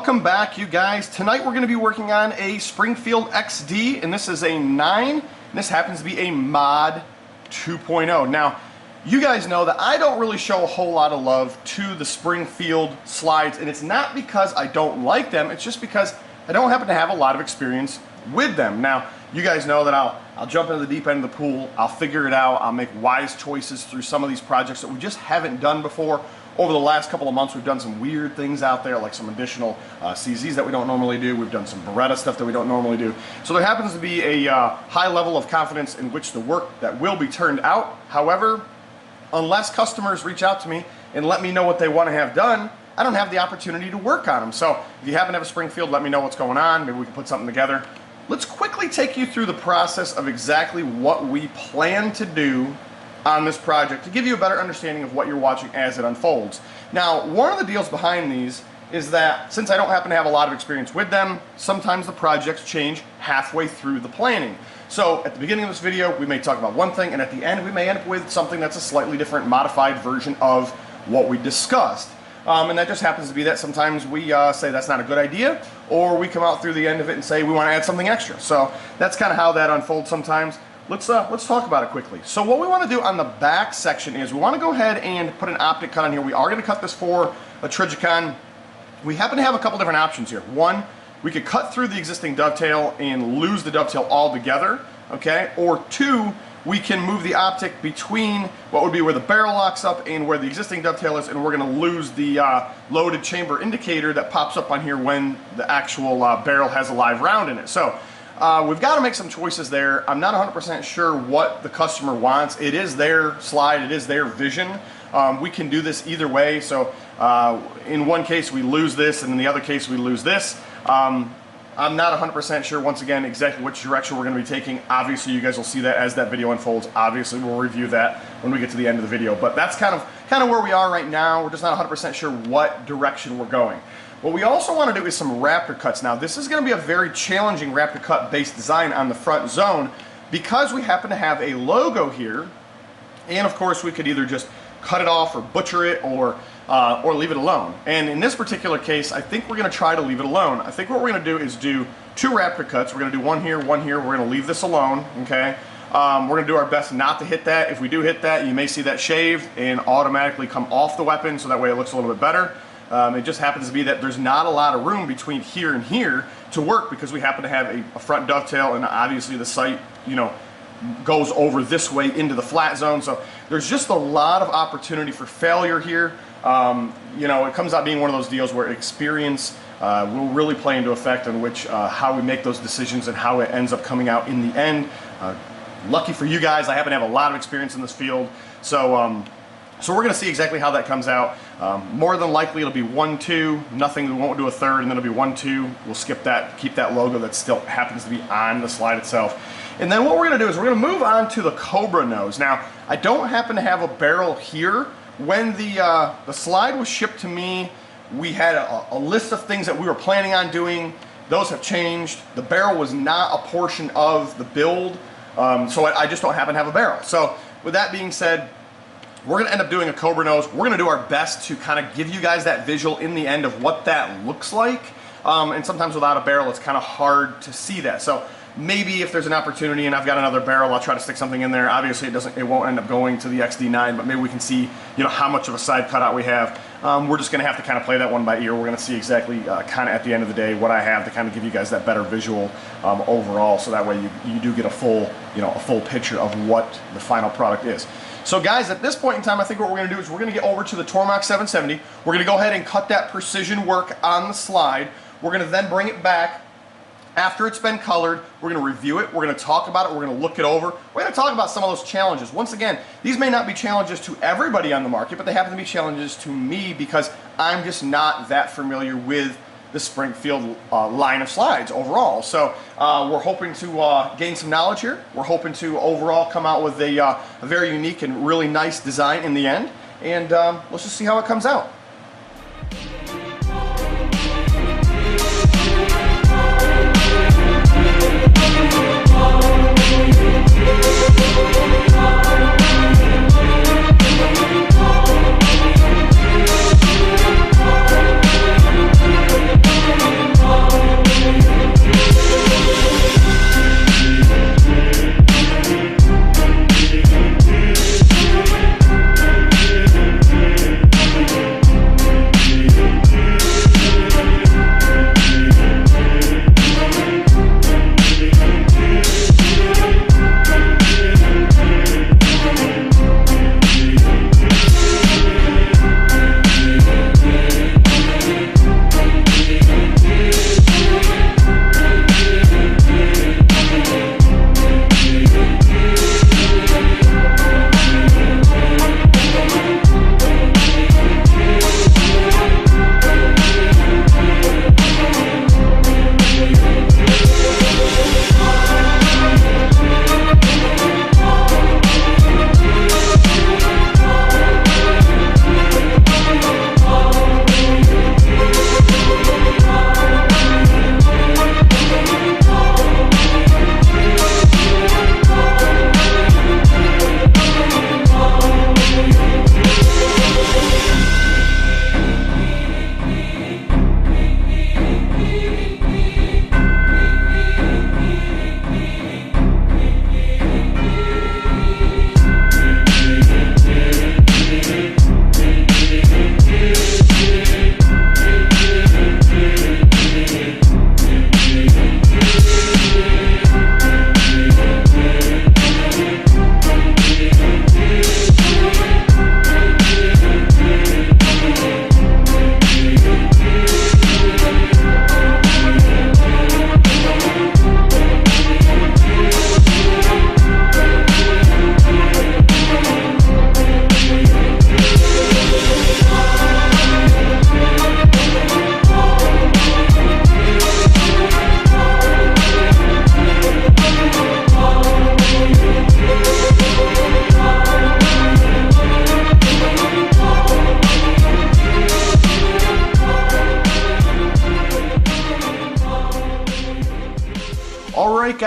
Welcome back, you guys. Tonight we're going to be working on a Springfield XD, and this is a 9, and this happens to be a mod 2.0. Now, you guys know that I don't really show a whole lot of love to the Springfield slides, and it's not because I don't like them, it's just because I don't happen to have a lot of experience with them. Now, you guys know that I'll jump into the deep end of the pool, I'll figure it out, I'll make wise choices through some of these projects that we just haven't done before. Over the last couple of months, we've done some weird things out there, like some additional CZs that we don't normally do. We've done some Beretta stuff that we don't normally do. So there happens to be a high level of confidence in which the work that will be turned out. However, unless customers reach out to me and let me know what they want to have done, I don't have the opportunity to work on them. So if you happen to have a Springfield, let me know what's going on. Maybe we can put something together. Let's quickly take you through the process of exactly what we plan to do on this project to give you a better understanding of what you're watching as it unfolds. Now, one of the deals behind these is that since I don't happen to have a lot of experience with them, sometimes the projects change halfway through the planning. So at the beginning of this video, we may talk about one thing, and at the end, we may end up with something that's a slightly different, modified version of what we discussed. And that just happens to be that sometimes we say that's not a good idea, or we come out through the end of it and say we want to add something extra. So that's kind of how that unfolds sometimes. Let's talk about it quickly. So what we want to do on the back section is we want to go ahead and put an optic cut on here. We are going to cut this for a Trijicon. We happen to have a couple different options here. One, we could cut through the existing dovetail and lose the dovetail altogether, okay? Or two, we can move the optic between what would be where the barrel locks up and where the existing dovetail is, and we're going to lose the loaded chamber indicator that pops up on here when the actual barrel has a live round in it. So we've got to make some choices there. I'm not 100% sure what the customer wants. It is their slide, it is their vision. We can do this either way. So in one case we lose this, and in the other case we lose this. I'm not 100% sure, once again, exactly which direction we're going to be taking. Obviously, you guys will see that as that video unfolds. Obviously, we'll review that when we get to the end of the video. But that's kind of where we are right now. We're just not 100% sure what direction we're going. What we also want to do is some Raptor cuts. Now, this is going to be a very challenging Raptor cut based design on the front zone because we happen to have a logo here, and of course we could either just cut it off or butcher it or leave it alone. And in this particular case, I think we're going to try to leave it alone. I think what we're going to do is do 2 Raptor cuts. We're going to do one here, one here. We're going to leave this alone, okay? We're going to do our best not to hit that. If we do hit that, you may see that shaved and automatically come off the weapon, so that way it looks a little bit better. It just happens to be that there's not a lot of room between here and here to work because we happen to have a front dovetail, and obviously the sight, you know, goes over this way into the flat zone. So there's just a lot of opportunity for failure here. You know, it comes out being one of those deals where experience will really play into effect on which how we make those decisions and how it ends up coming out in the end. Lucky for you guys, I happen to have a lot of experience in this field, so so we're going to see exactly how that comes out. More than likely it'll be 1-2, nothing, we won't do a third, and then it'll be 1-2. We'll skip that, keep that logo that still happens to be on the slide itself. And then what we're going to do is we're going to move on to the Cobra nose. Now, I don't happen to have a barrel here. When the slide was shipped to me, we had a list of things that we were planning on doing. Those have changed. The barrel was not a portion of the build, so I just don't happen to have a barrel. So with that being said, we're going to end up doing a Cobra nose. We're going to do our best to kind of give you guys that visual in the end of what that looks like. And sometimes without a barrel, it's kind of hard to see that. So maybe if there's an opportunity and I've got another barrel, I'll try to stick something in there. Obviously, it won't end up going to the XD9, but maybe we can see, you know, how much of a side cutout we have. We're just going to have to kind of play that one by ear. We're going to see exactly kind of at the end of the day what I have to kind of give you guys that better visual overall, so that way you do get a full, you know, a full picture of what the final product is. So guys, at this point in time, I think what we're going to do is we're going to get over to the Tormach 770. We're going to go ahead and cut that precision work on the slide. We're going to then bring it back. After it's been colored, we're going to review it, we're going to talk about it, we're going to look it over. We're going to talk about some of those challenges. Once again, these may not be challenges to everybody on the market, but they happen to be challenges to me because I'm just not that familiar with the Springfield line of slides overall. So we're hoping to gain some knowledge here. We're hoping to overall come out with a very unique and really nice design in the end. And let's just see how it comes out.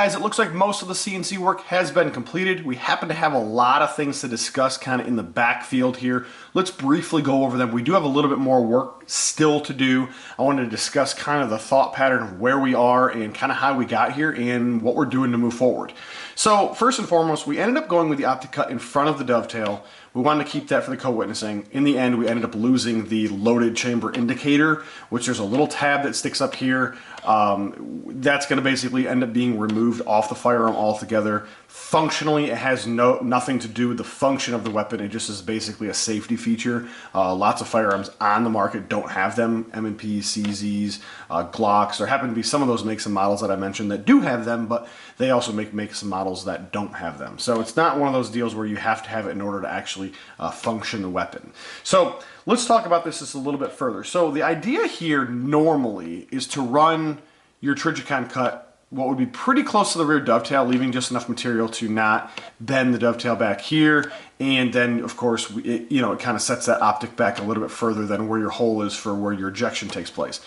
guys, it looks like most of the CNC work has been completed. We happen to have a lot of things to discuss kind of in the backfield here. Let's briefly go over them. We do have a little bit more work still to do. I wanted to discuss kind of the thought pattern of where we are and kind of how we got here and what we're doing to move forward. So first and foremost, we ended up going with the optic cut in front of the dovetail. We wanted to keep that for the co-witnessing. In the end, we ended up losing the loaded chamber indicator, which there's a little tab that sticks up here. That's going to basically end up being removed off the firearm altogether. Functionally, it has nothing to do with the function of the weapon. It just is basically a safety feature. Lots of firearms on the market don't have them. M&Ps, CZs, Glocks. There happen to be some of those makes and models that I mentioned that do have them, but they also make some models that don't have them. So it's not one of those deals where you have to have it in order to actually function the weapon. So let's talk about this just a little bit further. So the idea here normally is to run your Trijicon cut what would be pretty close to the rear dovetail, leaving just enough material to not bend the dovetail back here. And then, of course, it kind of sets that optic back a little bit further than where your hole is for where your ejection takes place.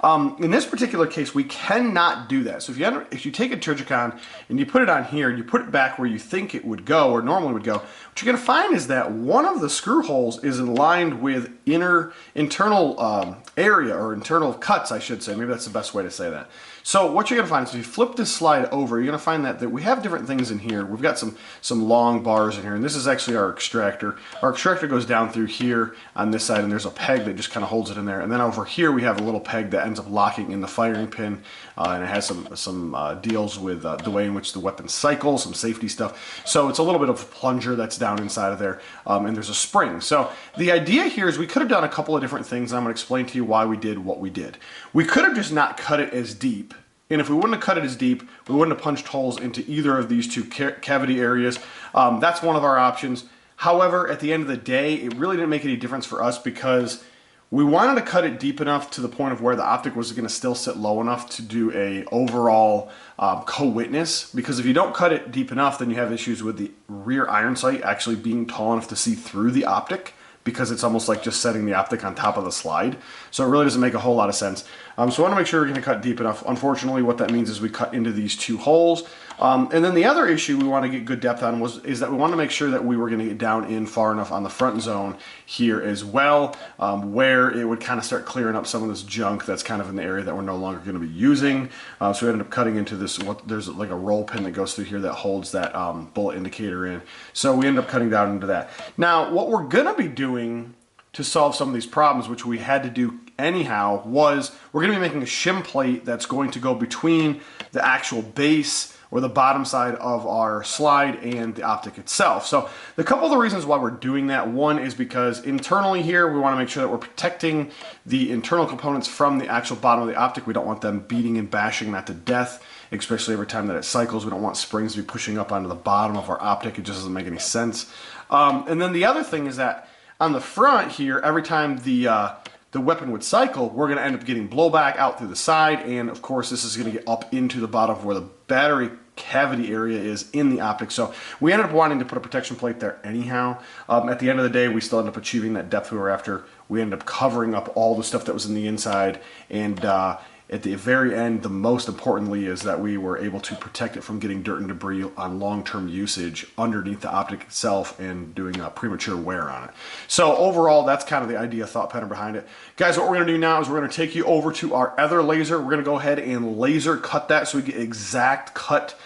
In this particular case, we cannot do that. So if you take a Trijicon and you put it on here and you put it back where you think it would go or normally would go, what you're going to find is that one of the screw holes is aligned with internal area, or internal cuts, I should say. Maybe that's the best way to say that. So what you're going to find is if you flip this slide over, you're going to find that we have different things in here. We've got some long bars in here, and this is actually our extractor. Our extractor goes down through here on this side, and there's a peg that just kind of holds it in there. And then over here we have a little peg that ends up locking in the firing pin, and it has some deals with the way in which the weapon cycles, some safety stuff. So it's a little bit of a plunger that's down inside of there, and there's a spring. So the idea here is we could have done a couple of different things, and I'm going to explain to you why we did what we did. We could have just not cut it as deep. And if we wouldn't have cut it as deep, we wouldn't have punched holes into either of these two cavity areas. That's one of our options. However, at the end of the day, it really didn't make any difference for us because we wanted to cut it deep enough to the point of where the optic was going to still sit low enough to do a overall co-witness. Because if you don't cut it deep enough, then you have issues with the rear iron sight actually being tall enough to see through the optic, because it's almost like just setting the optic on top of the slide. So it really doesn't make a whole lot of sense. So I want to make sure we're going to cut deep enough. Unfortunately, what that means is we cut into these two holes. And then the other issue we want to get good depth on is that we want to make sure that we were going to get down in far enough on the front zone here as well, where it would kind of start clearing up some of this junk that's kind of in the area that we're no longer going to be using. So we ended up cutting into this, there's like a roll pin that goes through here that holds that bullet indicator in. So we end up cutting down into that. Now, what we're going to be doing to solve some of these problems, which we had to do anyhow, was we're going to be making a shim plate that's going to go between the actual base or the bottom side of our slide and the optic itself. So the couple of the reasons why we're doing that, one is because internally here we want to make sure that we're protecting the internal components from the actual bottom of the optic. We don't want them beating and bashing that to death, especially every time that it cycles. We don't want springs to be pushing up onto the bottom of our optic. It just doesn't make any sense. And then the other thing is that on the front here, every time the weapon would cycle, we're going to end up getting blowback out through the side, and of course this is going to get up into the bottom where the battery cavity area is in the optic. So we ended up wanting to put a protection plate there anyhow. At the end of the day, we still ended up achieving that depth we were after. We ended up covering up all the stuff that was in the inside, and at the very end, the most importantly is that we were able to protect it from getting dirt and debris on long-term usage underneath the optic itself and doing premature wear on it. So overall, that's kind of the idea, thought pattern behind it. Guys, what we're going to do now is we're going to take you over to our other laser. We're going to go ahead and laser cut that so we get exact cut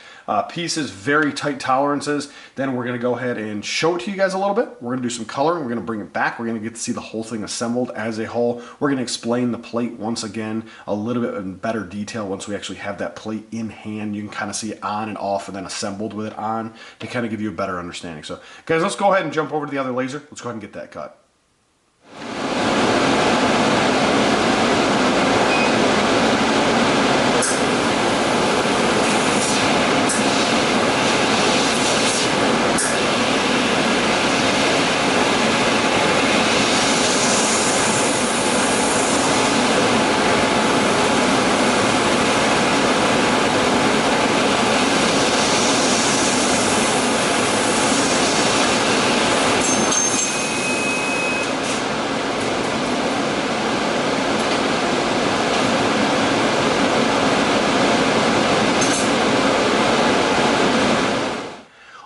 pieces, very tight tolerances. Then we're going to go ahead and show it to you guys a little bit. We're going to do some coloring. We're going to bring it back. We're going to get to see the whole thing assembled as a whole. We're going to explain the plate once again a little bit in better detail once we actually have that plate in hand. You can kind of see it on and off and then assembled with it on to kind of give you a better understanding. So guys, let's go ahead and jump over to the other laser. Let's go ahead and get that cut.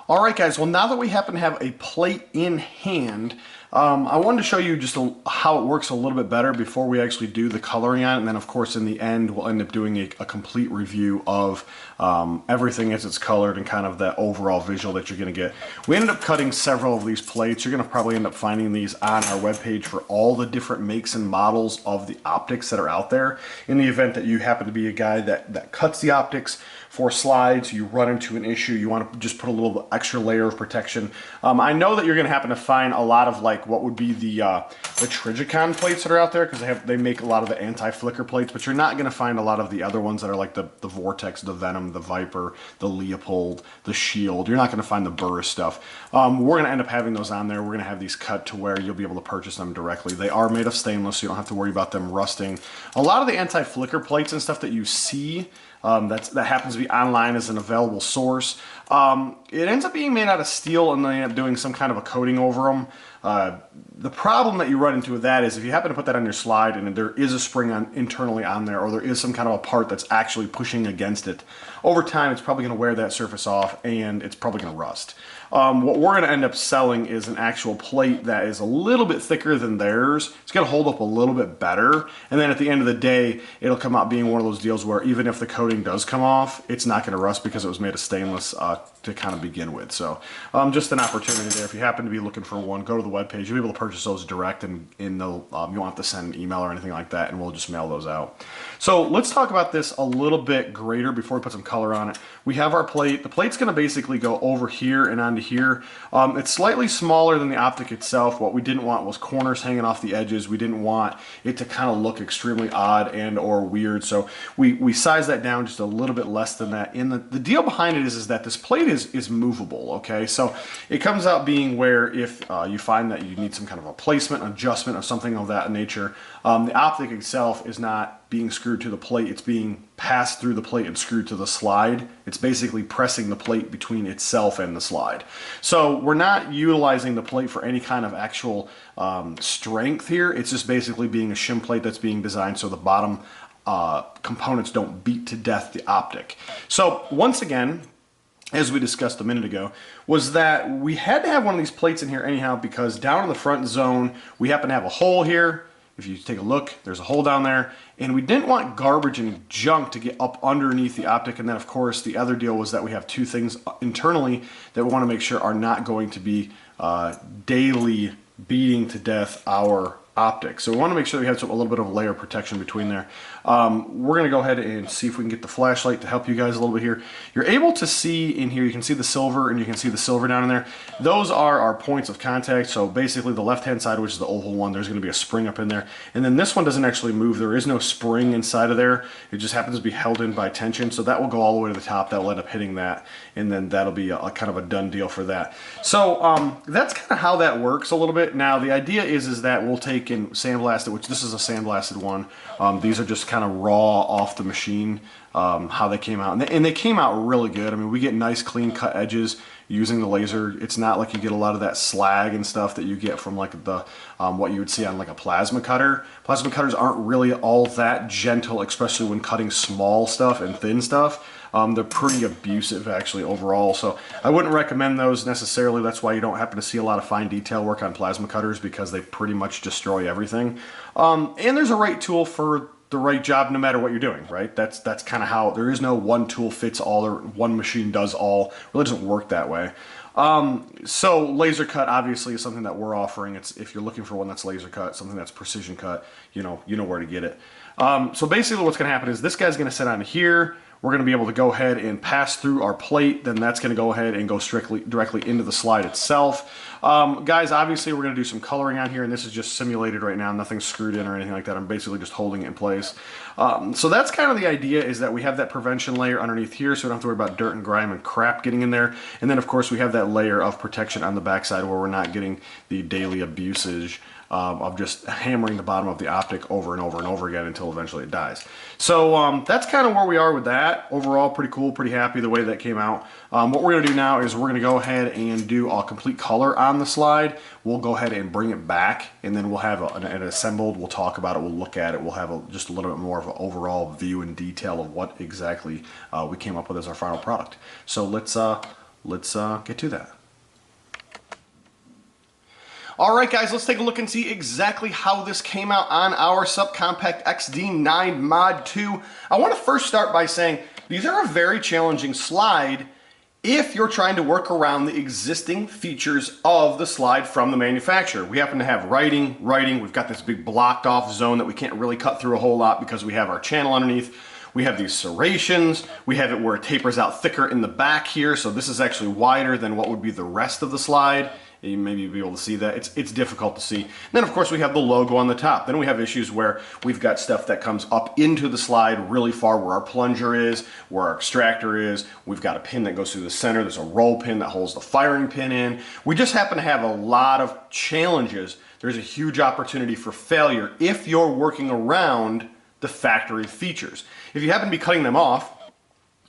All right, guys, well, now that we happen to have a plate in hand, I wanted to show you just how it works a little bit better before we actually do the coloring on it. And then, of course, in the end, we'll end up doing a complete review of everything as it's colored and kind of that overall visual that you're going to get. We ended up cutting several of these plates. You're going to probably end up finding these on our webpage for all the different makes and models of the optics that are out there. In the event that you happen to be a guy that cuts the optics for slides, you run into an issue, you want to just put a little extra layer of protection. I know that you're going to happen to find a lot of like what would be the Trijicon plates that are out there, because they make a lot of the anti-flicker plates, but you're not going to find a lot of the other ones that are like the Vortex, the Venom, the Viper, the Leopold, the Shield. You're not going to find the Burris stuff. We're going to end up having those on there. We're going to have these cut to where you'll be able to purchase them directly. They are made of stainless, so you don't have to worry about them rusting. A lot of the anti-flicker plates and stuff that you see that happens to be online as an available source, it ends up being made out of steel, and they end up doing some kind of a coating over them. The problem that you run into with that is if you happen to put that on your slide and there is a spring internally on there, or there is some kind of a part that's actually pushing against it, over time it's probably going to wear that surface off and it's probably going to rust. What we're going to end up selling is an actual plate that is a little bit thicker than theirs. It's going to hold up a little bit better, and then at the end of the day it'll come out being one of those deals where even if the coating does come off, it's not going to rust because it was made of stainless to kind of begin with. So just an opportunity there. If you happen to be looking for one, go to the webpage. You'll be able to purchase those direct, and you won't have to send an email or anything like that, and we'll just mail those out. So let's talk about this a little bit greater before we put some color on it. We have our plate. The plate's going to basically go over here and onto here. It's slightly smaller than the optic itself. What we didn't want was corners hanging off the edges. We didn't want it to kind of look extremely odd and or weird, so we sized that down just a little bit less than that. And the deal behind it is that this plate is movable, okay? So it comes out being where if you find that you need some kind of a placement, adjustment, or something of that nature, the optic itself is not being screwed to the plate, it's being passed through the plate and screwed to the slide. It's basically pressing the plate between itself and the slide. So we're not utilizing the plate for any kind of actual strength here. It's just basically being a shim plate that's being designed so the bottom components don't beat to death the optic. So once again, as we discussed a minute ago, was that we had to have one of these plates in here anyhow, because down in the front zone we happen to have a hole here. If you take a look, there's a hole down there, and we didn't want garbage and junk to get up underneath the optic. And then of course the other deal was that we have two things internally that we want to make sure are not going to be daily beating to death our optic. So we want to make sure we have a little bit of a layer of protection between there. We're going to go ahead and see if we can get the flashlight to help you guys a little bit here. You're able to see in here, you can see the silver, and you can see the silver down in there. Those are our points of contact. So basically the left hand side, which is the oval one, there's going to be a spring up in there, and then this one doesn't actually move. There is no spring inside of there. It just happens to be held in by tension, so that will go all the way to the top. That will end up hitting that, and then that'll be a kind of a done deal for that. So that's kind of how that works a little bit. Now the idea is that we'll take and sandblast it, which this is a sandblasted one. These are just kind of raw off the machine, how they came out, and they came out really good. I mean, we get nice clean cut edges using the laser. It's not like you get a lot of that slag and stuff that you get from like the what you would see on like a plasma cutter. Plasma cutters aren't really all that gentle, especially when cutting small stuff and thin stuff. They're pretty abusive actually overall, so I wouldn't recommend those necessarily. That's why you don't happen to see a lot of fine detail work on plasma cutters, because they pretty much destroy everything. And there's a right tool for the right job no matter what you're doing, right? That's kind of how, there is no one tool fits all, or one machine does all. It really doesn't work that way. So laser cut obviously is something that we're offering. It's, if you're looking for one that's laser cut, something that's precision cut, you know where to get it. So basically what's going to happen is this guy's going to sit on here. We're going to be able to go ahead and pass through our plate. Then that's going to go ahead and go directly into the slide itself. Guys, obviously we're going to do some coloring on here, and this is just simulated right now. Nothing's screwed in or anything like that. I'm basically just holding it in place. So that's kind of the idea, is that we have that prevention layer underneath here, so we don't have to worry about dirt and grime and crap getting in there. And then of course we have that layer of protection on the backside where we're not getting the daily abusage of just hammering the bottom of the optic over and over and over again until eventually it dies. So that's kind of where we are with that. Overall, pretty cool, pretty happy the way that came out. What we're going to do now is we're going to go ahead and do a complete color on the slide. We'll go ahead and bring it back, and then we'll have it assembled. We'll talk about it, we'll look at it, we'll have just a little bit more of an overall view and detail of what exactly we came up with as our final product. So let's let's get to that. Alright guys, let's take a look and see exactly how this came out on our Subcompact XD9 Mod 2. I want to first start by saying these are a very challenging slide if you're trying to work around the existing features of the slide from the manufacturer. We happen to have writing, we've got this big blocked off zone that we can't really cut through a whole lot because we have our channel underneath. We have these serrations, we have it where it tapers out thicker in the back here, so this is actually wider than what would be the rest of the slide. You maybe be able to see that. It's difficult to see. And then of course we have the logo on the top. Then we have issues where we've got stuff that comes up into the slide really far, where our plunger is, where our extractor is. We've got a pin that goes through the center. There's a roll pin that holds the firing pin in. We just happen to have a lot of challenges. There's a huge opportunity for failure if you're working around the factory features. If you happen to be cutting them off,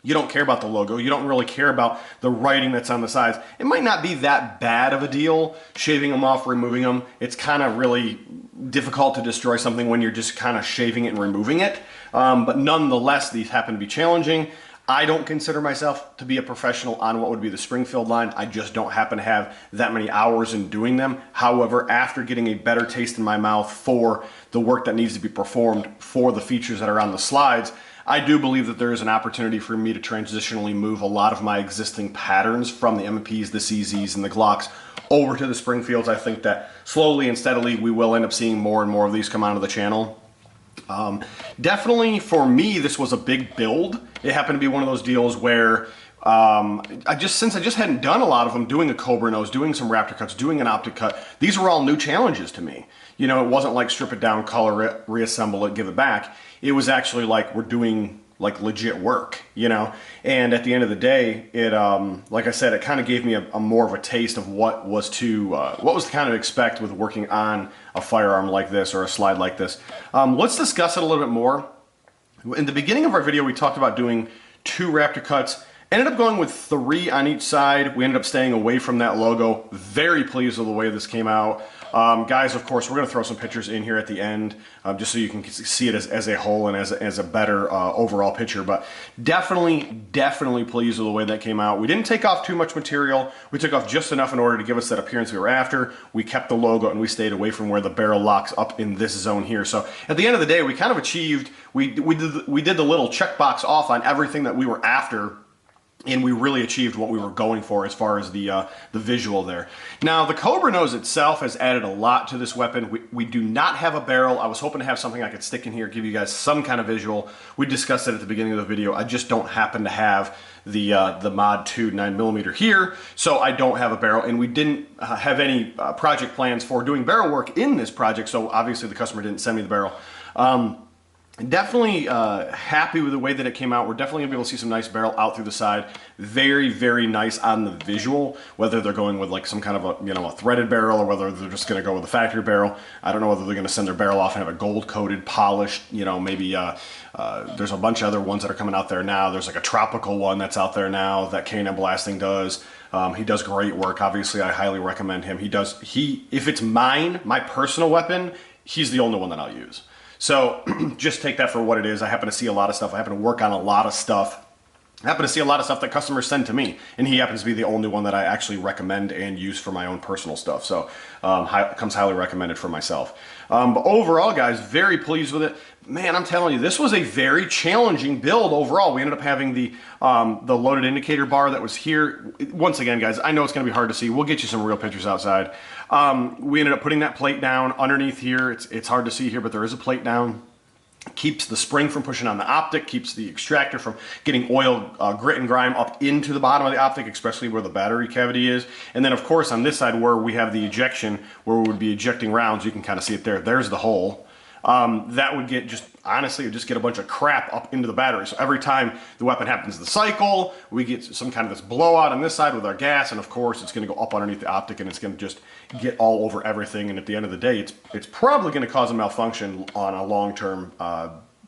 you don't care about the logo, you don't really care about the writing that's on the sides, it might not be that bad of a deal shaving them off, removing them. It's kind of really difficult to destroy something when you're just kind of shaving it and removing it. But nonetheless, these happen to be challenging. I don't consider myself to be a professional on what would be the Springfield line. I just don't happen to have that many hours in doing them. However, after getting a better taste in my mouth for the work that needs to be performed for the features that are on the slides, I do believe that there is an opportunity for me to transitionally move a lot of my existing patterns from the MPs, the CZs, and the Glocks over to the Springfields. I think that slowly and steadily we will end up seeing more and more of these come onto the channel. Definitely for me, this was a big build. It happened to be one of those deals where since I just hadn't done a lot of them, doing a Cobra nose, doing some Raptor cuts, doing an optic cut, these were all new challenges to me. You know, it wasn't like strip it down, color it, reassemble it, give it back. It was actually like we're doing like legit work, you know? And at the end of the day, it, like I said, it kind of gave me a more of a taste of what was to kind of expect with working on a firearm like this or a slide like this. Let's discuss it a little bit more. In the beginning of our video, we talked about doing 2 Raptor cuts. Ended up going with 3 on each side. We ended up staying away from that logo. Very pleased with the way this came out. Guys, of course, we're going to throw some pictures in here at the end, just so you can see it as a whole and as a better overall picture. But definitely pleased with the way that came out. We didn't take off too much material. We took off just enough in order to give us that appearance we were after. We kept the logo and we stayed away from where the barrel locks up in this zone here. So at the end of the day, we kind of achieved, we did the little checkbox off on everything that we were after, and we really achieved what we were going for as far as the visual there. Now, the Cobra nose itself has added a lot to this weapon. We do not have a barrel. I was hoping to have something I could stick in here, give you guys some kind of visual. We discussed it at the beginning of the video. I just don't happen to have the Mod 2 9mm here, so I don't have a barrel, and we didn't have any project plans for doing barrel work in this project, so obviously the customer didn't send me the barrel. Definitely happy with the way that it came out. We're definitely gonna be able to see some nice barrel out through the side. Very nice on the visual, whether they're going with like some kind of a, you know, a threaded barrel or whether they're just gonna go with a factory barrel. I don't know whether they're gonna send their barrel off and have a gold coated, polished, you know, maybe there's a bunch of other ones that are coming out there now. There's like a tropical one that's out there now that K&M Blasting does. He does great work. Obviously, I highly recommend him. If it's mine, my personal weapon, he's the only one that I'll use. So just take that for what it is. I happen to see a lot of stuff. I happen to work on a lot of stuff. I happen to see a lot of stuff that customers send to me, and he happens to be the only one that I actually recommend and use for my own personal stuff. So comes highly recommended for myself. But overall, guys, very pleased with it. Man, I'm telling you, this was a very challenging build overall. We ended up having the loaded indicator bar that was here. Once again, guys, I know it's going to be hard to see. We'll get you some real pictures outside. We ended up putting that plate down underneath here. It's hard to see here, but there is a plate down. Keeps the spring from pushing on the optic, keeps the extractor from getting oil, grit and grime up into the bottom of the optic, especially where the battery cavity is. And then of course on this side where we have the ejection, where we would be ejecting rounds, you can kind of see it there. There's the hole. That would get honestly, it would just get a bunch of crap up into the battery. So every time the weapon happens to cycle, we get some kind of this blowout on this side with our gas, and of course it's going to go up underneath the optic and it's going to just get all over everything. And at the end of the day, it's probably going to cause a malfunction on a long-term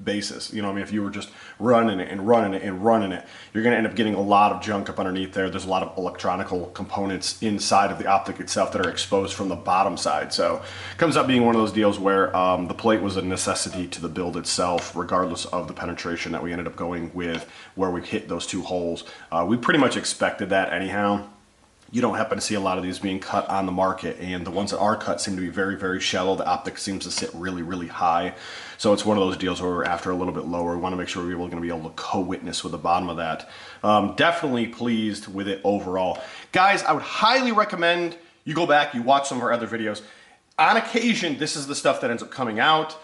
basis. You know what I mean? If you were just running it and running it and running it, you're going to end up getting a lot of junk up underneath there. There's a lot of electronical components inside of the optic itself that are exposed from the bottom side. So it comes up being one of those deals where the plate was a necessity to the build itself, regardless of the penetration that we ended up going with where we hit those 2 holes. We pretty much expected that anyhow. You don't happen to see a lot of these being cut on the market, and the ones that are cut seem to be very, very shallow. The optic seems to sit really, really high. So it's one of those deals where we're after a little bit lower. We want to make sure we're going to be able to co-witness with the bottom of that. Definitely pleased with it overall. Guys, I would highly recommend you go back, you watch some of our other videos. On occasion, this is the stuff that ends up coming out.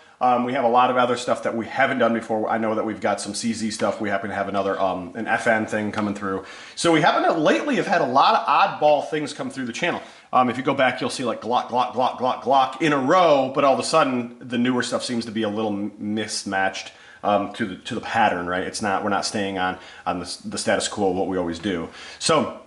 We have a lot of other stuff that we haven't done before. I know that we've got some CZ stuff. We happen to have another an FN thing coming through. So we happen to lately have had a lot of oddball things come through the channel. If you go back, you'll see like Glock, Glock, Glock, Glock, Glock in a row, but all of a sudden the newer stuff seems to be a little mismatched to the pattern, right? It's not, we're not staying on the status quo of what we always do. So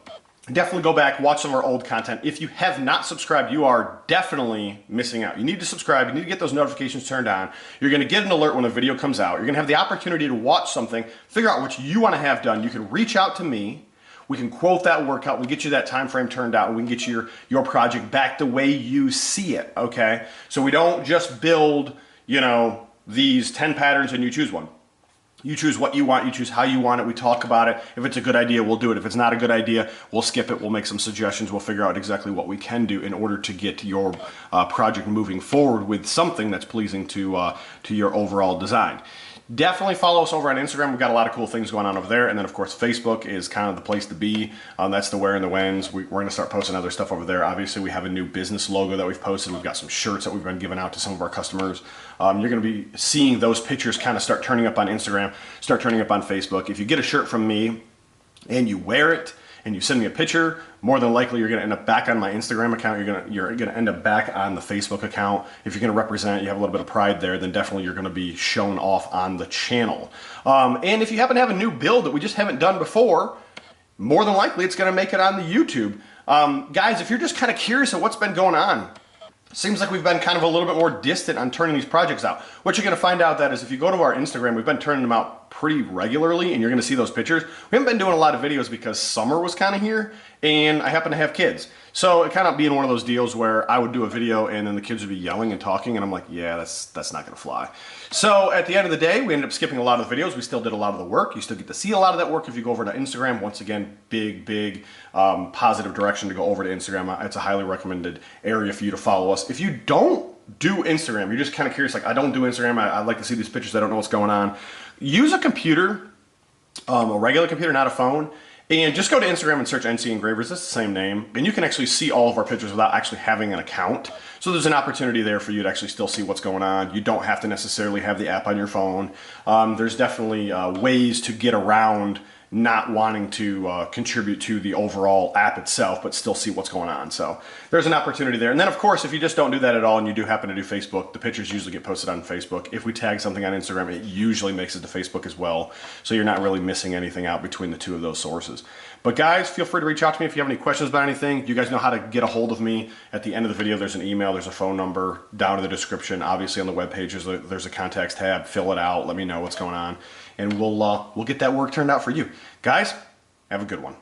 definitely go back, watch some of our old content. If you have not subscribed, you are definitely missing out. You need to subscribe. You need to get those notifications turned on. You're going to get an alert when a video comes out. You're going to have the opportunity to watch something, figure out what you want to have done. You can reach out to me. We can quote that workout. We get you that time frame turned out, and we can get you your project back the way you see it, okay? So we don't just build, you know, these 10 patterns and you choose one. You choose what you want, you choose how you want it, we talk about it. If it's a good idea, we'll do it. If it's not a good idea, we'll skip it, we'll make some suggestions, we'll figure out exactly what we can do in order to get your project moving forward with something that's pleasing to your overall design. Definitely follow us over on Instagram. We've got a lot of cool things going on over there. And then, of course, Facebook is kind of the place to be. That's the where and the whens. We're going to start posting other stuff over there. Obviously, we have a new business logo that we've posted. We've got some shirts that we've been giving out to some of our customers. You're going to be seeing those pictures kind of start turning up on Instagram, start turning up on Facebook. If you get a shirt from me and you wear it, and you send me a picture, more than likely you're going to end up back on my Instagram account. You're going to end up back on the Facebook account. If you're going to represent, you have a little bit of pride there, then definitely you're going to be shown off on the channel. And if you happen to have a new build that we just haven't done before, more than likely it's going to make it on the YouTube. Guys, if you're just kind of curious of what's been going on, seems like we've been kind of a little bit more distant on turning these projects out. What you're going to find out that is if you go to our Instagram, we've been turning them out pretty regularly, and you're going to see those pictures. We haven't been doing a lot of videos because summer was kind of here, and I happen to have kids. So it kind of being one of those deals where I would do a video and then the kids would be yelling and talking, and I'm like, yeah, that's not going to fly. So at the end of the day, we ended up skipping a lot of the videos. We still did a lot of the work. You still get to see a lot of that work if you go over to Instagram. Once again, big positive direction to go over to Instagram. It's a highly recommended area for you to follow us. If you don't do Instagram, you're just kind of curious, like, I don't do Instagram, I like to see these pictures, I don't know what's going on. Use a computer, a regular computer, not a phone, and just go to Instagram and search NCEngravers. That's the same name, and you can actually see all of our pictures without actually having an account. So there's an opportunity there for you to actually still see what's going on. You don't have to necessarily have the app on your phone. There's definitely ways to get around not wanting to contribute to the overall app itself, but still see what's going on. So there's an opportunity there. And then, of course, if you just don't do that at all and you do happen to do Facebook, the pictures usually get posted on Facebook. If we tag something on Instagram, it usually makes it to Facebook as well. So you're not really missing anything out between the two of those sources. But guys, feel free to reach out to me if you have any questions about anything. You guys know how to get a hold of me. At the end of the video, there's an email, there's a phone number down in the description. Obviously on the webpage, there's a contacts tab. Fill it out, let me know what's going on, and we'll get that work turned out for you. Guys, have a good one.